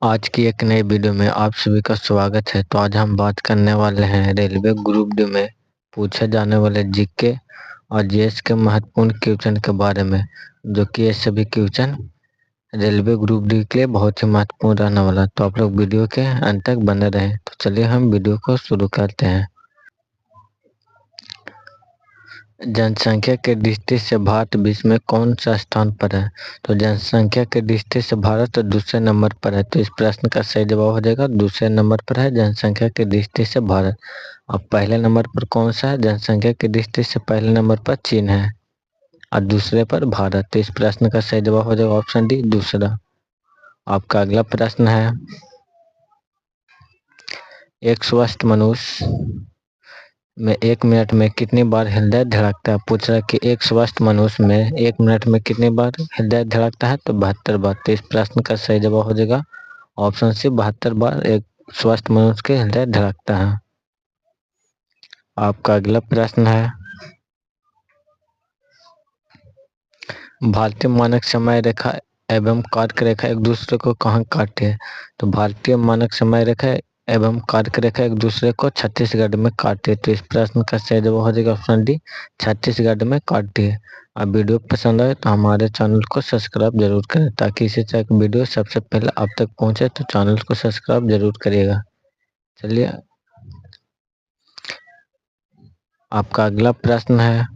आज की एक नई वीडियो में आप सभी का स्वागत है। तो आज हम बात करने वाले हैं रेलवे ग्रुप डी में पूछे जाने वाले जीके और जीएस के महत्वपूर्ण क्वेश्चन के बारे में, जो कि ये सभी क्वेश्चन रेलवे ग्रुप डी के लिए बहुत ही महत्वपूर्ण रहने वाला है। तो आप लोग वीडियो के अंत तक बने रहें। तो चलिए हम वीडियो को शुरू करते हैं। जनसंख्या के दृष्टि से भारत विश्व में कौन सा स्थान पर है? तो जनसंख्या के दृष्टि से भारत दूसरे नंबर पर है। तो इस प्रश्न का सही जवाब हो जाएगा दूसरे नंबर पर है जनसंख्या की दृष्टि से भारत। अब पहले नंबर पर कौन सा है? जनसंख्या की दृष्टि से पहले नंबर पर चीन है और दूसरे पर भारत। तो इस प्रश्न का सही जवाब हो जाएगा ऑप्शन डी दूसरा। आपका अगला प्रश्न है, एक स्वस्थ मनुष्य में 1 मिनट में कितनी बार हृदय धड़कता है? पूछ रहा है कि एक स्वस्थ मनुष्य में 1 मिनट में कितनी बार हृदय धड़कता है? तो 72 बार। तो इस प्रश्न का सही जवाब हो जाएगा ऑप्शन सी 72 बार एक स्वस्थ मनुष्य के हृदय धड़कता है। आपका अगला प्रश्न है, भारतीय मानक समय रेखा एवं कार्क रेखा एक दूसरे को कहाँ काटते हैं? तो भारतीय मानक समय रेखा एवं कार्क रेखा एक दूसरे को छत्तीसगढ़ में काटते हैं। तो इस प्रश्न का सही जवाब हो जाएगा ऑप्शन डी छत्तीसगढ़ में काटती है। अब वीडियो पसंद आए तो हमारे चैनल को सब्सक्राइब जरूर करें ताकि इसी तरह की वीडियो सबसे पहले आप तक पहुंचे। तो चैनल को सब्सक्राइब जरूर करिएगा। चलिए आपका अगला प्रश्न है,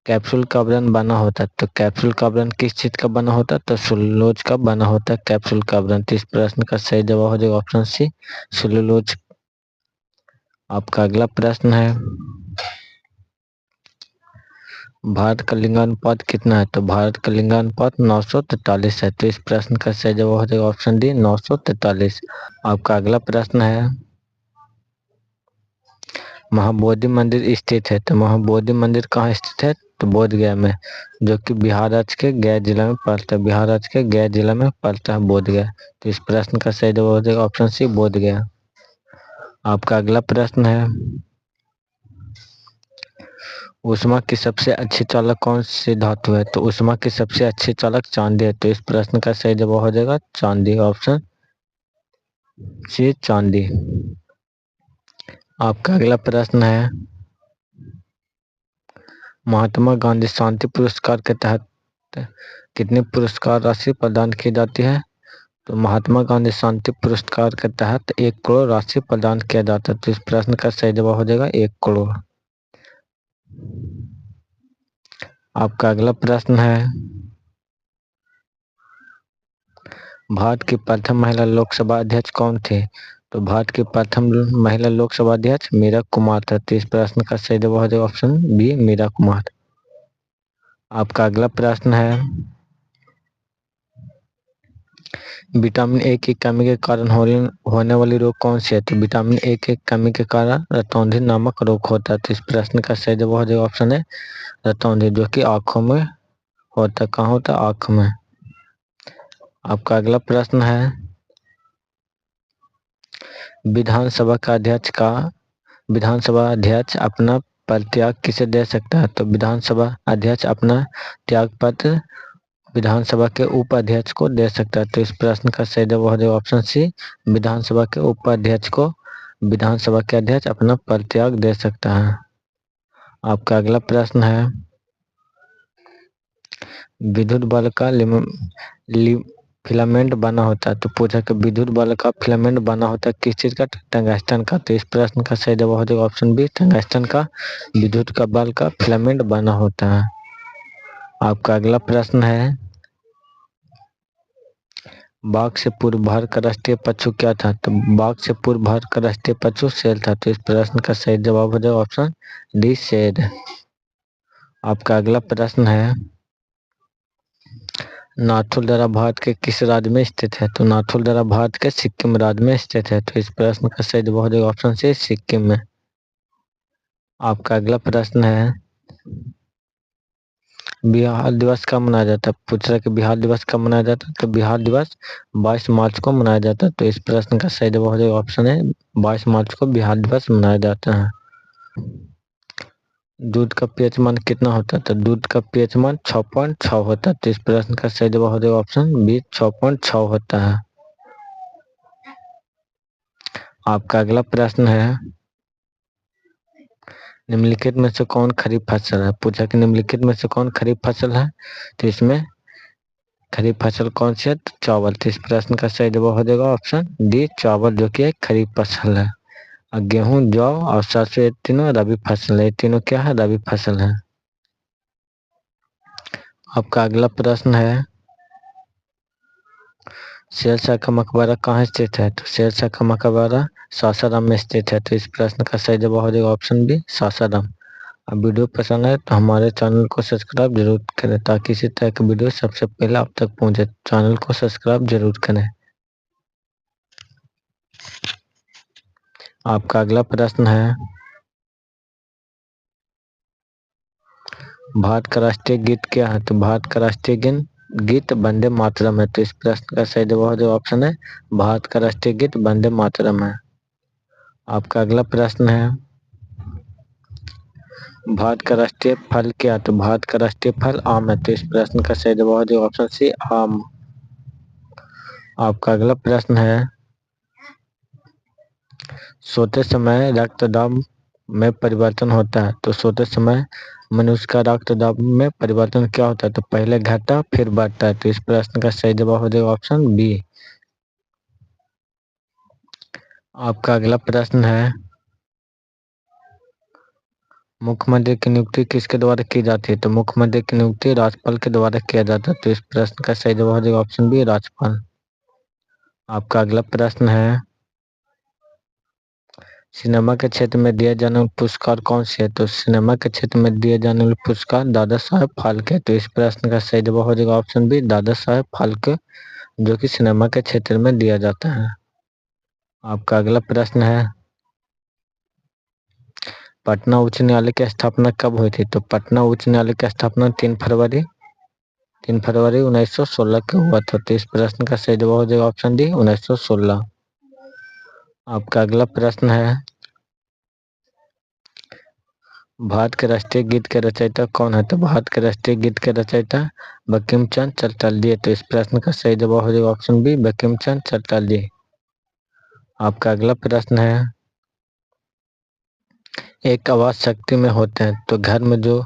कैप्सूल का आवरण बना होता है। तो कैप्सूल का आवरण किस चीज का बना होता है? तो सेलुलोज का बना होता है कैप्सूल का आवरण। तो इस प्रश्न का सही जवाब हो जाएगा ऑप्शन सी सेलुलोज। आपका अगला प्रश्न है, भारत का लिंगानुपात कितना है? तो भारत का लिंगानुपात 943 है। तो इस प्रश्न का सही जवाब हो जाएगा ऑप्शन डी 943। आपका अगला प्रश्न है, महाबोधि मंदिर स्थित है। तो महाबोधि मंदिर कहाँ स्थित है? तो बोध गया में, जो कि बिहार राज्य के गया जिला में पड़ता है। बिहार राज्य के गया जिला में पड़ता है बोध गया। तो इस प्रश्न का सही जवाब हो जाएगा ऑप्शन सी बोध गया। आपका अगला प्रश्न है, ऊष्मा की सबसे अच्छी चालक कौन सी धातु है? तो ऊष्मा की सबसे अच्छी चालक चांदी है। तो इस प्रश्न का सही जवाब हो जाएगा चांदी, ऑप्शन सी चांदी। आपका अगला प्रश्न है, महात्मा गांधी शांति पुरस्कार के तहत कितनी पुरस्कार राशि प्रदान की जाती है? तो महात्मा गांधी शांति पुरस्कार के तहत 1 करोड़ राशि प्रदान किया जाता है। तो इस प्रश्न का सही जवाब हो जाएगा 1 करोड़। आपका अगला प्रश्न है, भारत की प्रथम महिला लोकसभा अध्यक्ष कौन थे? तो भारत की प्रथम महिला लोकसभा अध्यक्ष मीरा कुमार था। तो इस प्रश्न का सही जवाब हो जाएगा ऑप्शन बी मीरा कुमार। आपका अगला प्रश्न है, विटामिन ए की कमी के कारण होने वाली रोग कौन सी है? तो विटामिन ए की कमी के कारण रतौंधी नामक रोग होता है। तो इस प्रश्न का सही जवाब हो जाएगा ऑप्शन है रतौंधी, जो कि आंखों में होता है। कहाँ होता है? आंख में। आपका अगला प्रश्न है, विधानसभा अध्यक्ष अपना परित्याग किसे दे सकता है? तो विधानसभा अध्यक्ष अपना त्याग पत्र विधानसभा के उपाध्यक्ष को दे सकता है। तो इस प्रश्न का सही जवाब हो जाएगा ऑप्शन सी विधानसभा के उपाध्यक्ष को विधानसभा के अध्यक्ष अपना परित्याग दे सकता है। आपका अगला प्रश्न है, विद्युत बल्ब का फिलामेंट बना होता है। तो पूछा कि विद्युत बल्ब का फिलामेंट बना होता है किस चीज का? टंगस्टन का। तो इस प्रश्न का सही जवाब हो जाएगा ऑप्शन बी टंगस्टन का विद्युत का बल्ब का फिलामेंट बना होता है। आपका अगला प्रश्न है, बाघ से पूर्व भारत का राष्ट्रीय पशु क्या था? तो बाघ से पूर्व भारत का राष्ट्रीय पशु शेर था। तो इस प्रश्न का सही जवाब हो जाएगा ऑप्शन डी शेर। आपका अगला प्रश्न है, नाथुल दर्रा भारत के किस राज्य में स्थित है? तो नाथुल दर्रा भारत के सिक्किम राज्य में स्थित है। तो इस प्रश्न का सही जवाब हो जाएगा ऑप्शन सी सिक्किम में। आपका अगला प्रश्न है, बिहार दिवस कब मनाया जाता है? पूछ रहा है कि बिहार दिवस कब मनाया जाता है? तो बिहार दिवस 22 मार्च को मनाया जाता है। तो इस प्रश्न का सही जवाब हो जाएगा ऑप्शन है 22 मार्च को बिहार दिवस मनाया जाता है। दूध का पीएच मान कितना होता है? तो दूध का पीएच मान 6.6 होता है। तो इस प्रश्न का सही जवाब हो जाएगा ऑप्शन बी 6.6 होता है। आपका अगला प्रश्न है, निम्नलिखित में से कौन खरीफ फसल है? पूछा कि निम्नलिखित में से कौन खरीफ फसल है, तो इसमें खरीफ फसल कौन सी है? तो चावल। तो इस प्रश्न का सही जवाब हो जाएगा ऑप्शन डी चावल, जो कि एक खरीफ फसल है। और गेहूं, जौ और सरसों ये तीनों रबी फसल है। ये तीनों क्या है? रबी फसल है। आपका अगला प्रश्न है, शेरशाह का मकबरा कहाँ स्थित है? तो शेरशाह का मकबरा सासाराम में स्थित है। तो इस प्रश्न का सही जवाब हो जाएगा ऑप्शन बी सासाराम। अब वीडियो पसंद आए तो हमारे चैनल को सब्सक्राइब जरूर करें, ताकि इसी तरह की वीडियो सबसे पहले आप तक पहुंचे। चैनल को सब्सक्राइब जरूर करें। आपका अगला प्रश्न है, भारत का राष्ट्रीय गीत क्या है? तो भारत का राष्ट्रीय गीत वंदे मातरम है। तो इस प्रश्न का सही जवाब जो ऑप्शन है, भारत का राष्ट्रीय गीत वंदे मातरम है। आपका अगला प्रश्न है, भारत का राष्ट्रीय फल क्या है? तो भारत का राष्ट्रीय फल आम है। तो इस प्रश्न का सही जवाब जो ऑप्शन सी आम। आपका अगला प्रश्न है, सोते समय रक्तदाब में परिवर्तन होता है। तो सोते समय मनुष्य का रक्तदाब में परिवर्तन क्या होता है? तो पहले घटता फिर बढ़ता है। तो इस प्रश्न का सही जवाब हो जाएगा ऑप्शन बी। आपका अगला प्रश्न है, मुख्यमंत्री की नियुक्ति किसके द्वारा की जाती है? तो मुख्यमंत्री की नियुक्ति राज्यपाल के द्वारा किया जाता है। तो इस प्रश्न का सही जवाब हो जाएगा ऑप्शन बी राज्यपाल। आपका अगला प्रश्न है, सिनेमा के क्षेत्र में दिए जाने वाले पुरस्कार कौन से है? तो सिनेमा के क्षेत्र में दिए जाने वाले पुरस्कार दादा साहेब फाल्के। तो इस प्रश्न का सही जवाब हो जाएगा ऑप्शन बी दादा साहेब फाल्के, जो कि सिनेमा के क्षेत्र में दिया जाता है। आपका अगला प्रश्न है, पटना उच्च न्यायालय की स्थापना कब हुई थी? तो पटना उच्च न्यायालय की स्थापना 3 फरवरी 1916 को हुआ था। तो इस प्रश्न का सही जवाब हो जाएगा ऑप्शन डी 1916। आपका अगला प्रश्न है, भारत के राष्ट्रीय गीत के रचयिता कौन है? तो भारत के राष्ट्रीय गीत के रचयिता बंकिम चंद्र चटर्जी। तो इस प्रश्न का सही जवाब हो जाएगा ऑप्शन बी बंकिम चंद्र चटर्जी। आपका अगला प्रश्न है, एक आवाज शक्ति में होते हैं, तो घर में जो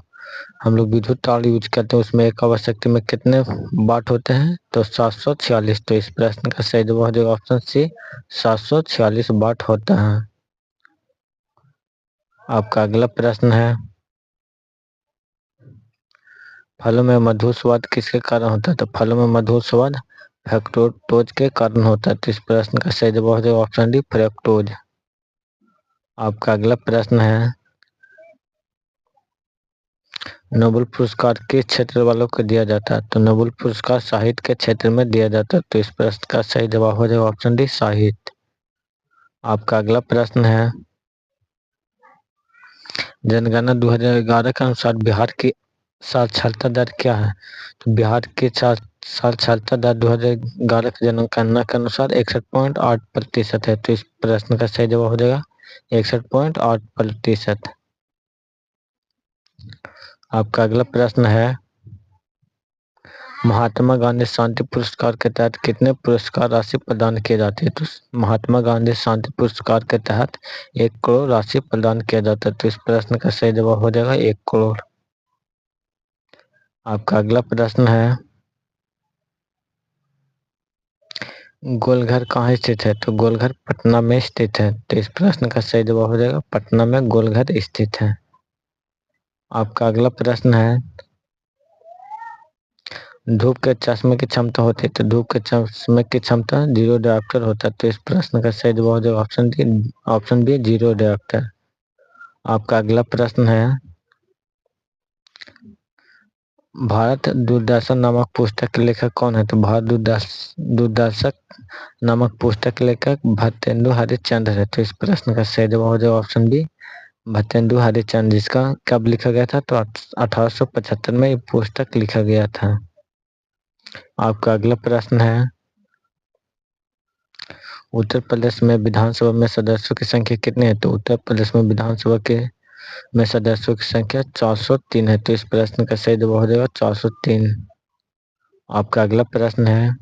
हम लोग विद्युत तार यूज करते हैं उसमें एक आवाज शक्ति में कितने वाट होते हैं? तो 746। तो इस प्रश्न का सही जवाब हो जाएगा ऑप्शन सी 746 वाट होता है। आपका अगला प्रश्न है, फलों में मधुर स्वाद किसके कारण होता है? तो फलों में मधुर स्वाद फ्रक्टोज के कारण होता है। तो इस प्रश्न का सही जवाब हो जाएगा ऑप्शन डी फ्रक्टोज। आपका अगला प्रश्न है, नोबेल पुरस्कार किस क्षेत्र वालों को दिया जाता है? तो नोबेल पुरस्कार साहित्य के क्षेत्र में दिया जाता है। तो इस प्रश्न का सही जवाब हो जाएगा ऑप्शन डी साहित्य। आपका अगला प्रश्न है, जनगणना 2011 के अनुसार बिहार की साक्षरता दर क्या है? तो बिहार की साक्षरता दर 2011 की जनगणना के अनुसार 61.8% है। तो इस प्रश्न का सही जवाब हो जाएगा 61.8%। आपका अगला प्रश्न है, महात्मा गांधी शांति पुरस्कार के तहत कितने पुरस्कार राशि प्रदान किए जाते हैं? तो महात्मा गांधी शांति पुरस्कार के तहत 1 करोड़ राशि प्रदान किया जाता है। तो इस प्रश्न का सही जवाब हो जाएगा 1 करोड़। आपका अगला प्रश्न है, गोलघर कहाँ स्थित है? तो गोलघर पटना में स्थित है। तो इस प्रश्न का सही जवाब हो जाएगा पटना में गोलघर स्थित है। आपका अगला प्रश्न है, धूप के चश्मे की क्षमता होती है, तो धूप के चश्मे की क्षमता 0 डायोप्टर होता है। तो इस प्रश्न का सही जवाब हो जाएगा ऑप्शन बी 0 डायोप्टर। आपका अगला प्रश्न है, भारत दूरदर्शन नामक पुस्तक के लेखक कौन है? तो भारत दूरदर्शक नामक पुस्तक के लेखक भतेंदु हरिश्चंद्र है। तो इस प्रश्न का सही जवाब हो जाएगा ऑप्शन बी भतेंदु हरिश्चंद्र, जिसका कब लिखा गया था? तो 1875 में ये पुस्तक लिखा गया था। आपका अगला प्रश्न है, उत्तर प्रदेश में विधानसभा में सदस्यों की संख्या कितनी है? तो उत्तर प्रदेश में विधानसभा के में सदस्यों की संख्या 403 है, तो इस प्रश्न का सही जवाब हो जाएगा 403। आपका अगला प्रश्न है,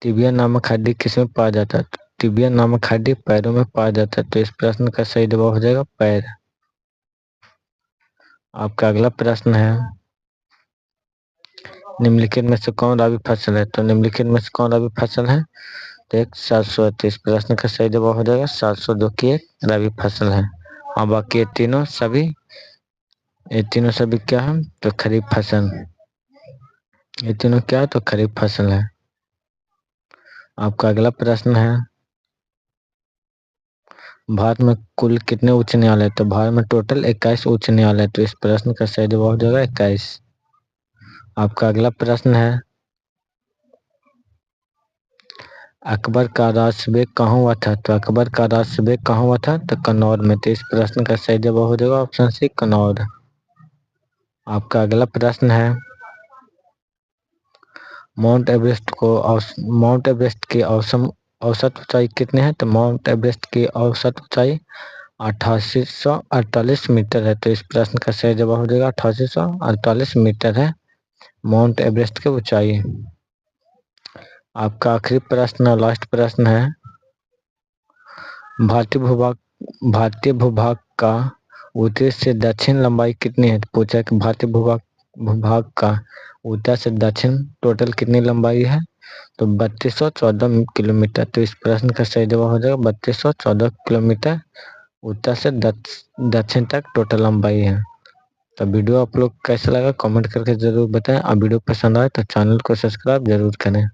टिबिया नामक हड्डी किसमें पाया जाता है? तो टिबिया नामक हड्डी पैरों में पाया जाता है, तो इस प्रश्न का सही जवाब हो जाएगा पैर। आपका अगला प्रश्न है, निम्नलिखित में से कौन राबी फसल है? तो निम्नलिखित में से कौन राबी फसल है? तो एक सरसों है, तो इस प्रश्न का सही जवाब हो जाएगा सरसों, जो कि एक रबी फसल है। और बाकी ये तीनों सभी क्या है? तो खरीफ फसल। ये तीनों क्या है? तो खरीफ फसल है। आपका अगला प्रश्न है, भारत में कुल कितने उच्च न्यायालय? तो भारत में टोटल 21 उच्च न्यायालय, तो इस प्रश्न का सही जवाब हो जाएगा 21। आपका अगला प्रश्न है, अकबर का राजविवेक कहाँ हुआ था? तो अकबर का राजविवेक कहाँ हुआ था? तो कन्नौज में, तो इस प्रश्न का सही जवाब हो जाएगा ऑप्शन सी, कन्नौज। आपका अगला प्रश्न है, माउंट एवरेस्ट की औसत ऊंचाई कितनी है? तो माउंट एवरेस्ट की औसत ऊंचाई 8848 मीटर है, तो इस प्रश्न का सही जवाब हो जाएगा 8848 मीटर है माउंट एवरेस्ट की ऊंचाई। आपका आखिरी प्रश्न और लास्ट प्रश्न है, भारतीय भूभाग का उत्तरी से दक्षिण लंबाई कितनी है? पूछा है कि भारतीय भूभाग का उत्तर से दक्षिण टोटल कितनी लंबाई है? तो 3214 किलोमीटर, तो इस प्रश्न का सही जवाब हो जाएगा 3214 किलोमीटर उत्तर से दक्षिण तक टोटल लंबाई है। तो वीडियो आप लोग कैसा लगा कमेंट करके जरूर बताएं। और वीडियो पसंद आए तो चैनल को सब्सक्राइब जरूर करें।